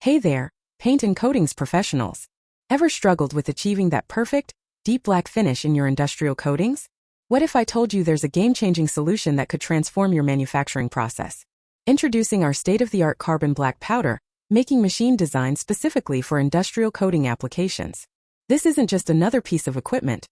Hey there, paint and coatings professionals. Ever struggled with achieving that perfect, deep black finish in your industrial coatings? What if I told you there's a game-changing solution that could transform your manufacturing process? Introducing our state-of-the-art carbon black powder, making machine designed specifically for industrial coating applications. This isn't just another piece of equipment.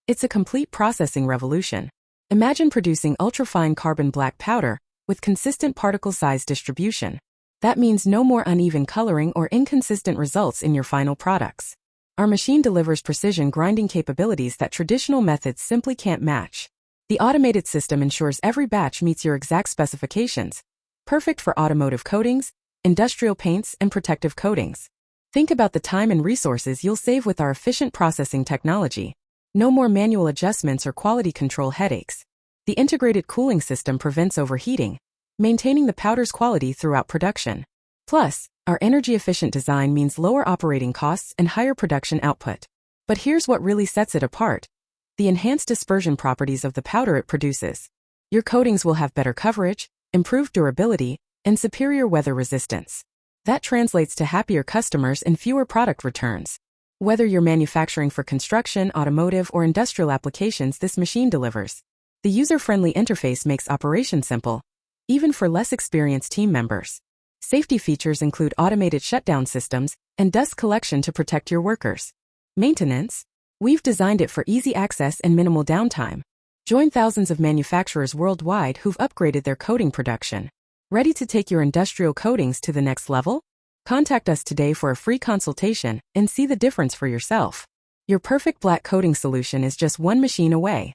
It's a complete processing revolution. Imagine producing ultrafine carbon black powder with consistent particle size distribution. That means no more uneven coloring or inconsistent results in your final products. Our machine delivers precision grinding capabilities that traditional methods simply can't match. The automated system ensures every batch meets your exact specifications, perfect for automotive coatings, industrial paints, and protective coatings. Think about the time and resources you'll save with our efficient processing technology. No more manual adjustments or quality control headaches. The integrated cooling system prevents overheating, maintaining the powder's quality throughout production. Plus, our energy-efficient design means lower operating costs and higher production output. But here's what really sets it apart: the enhanced dispersion properties of the powder it produces. Your coatings will have better coverage, improved durability, and superior weather resistance. That translates to happier customers and fewer product returns. Whether you're manufacturing for construction, automotive, or industrial applications, this machine delivers. The user-friendly interface makes operation simple, even for less experienced team members. Safety features include automated shutdown systems and dust collection to protect your workers. Maintenance? We've designed it for easy access and minimal downtime. Join thousands of manufacturers worldwide who've upgraded their coating production. Ready to take your industrial coatings to the next level? Contact us today for a free consultation and see the difference for yourself. Your perfect black coating solution is just one machine away.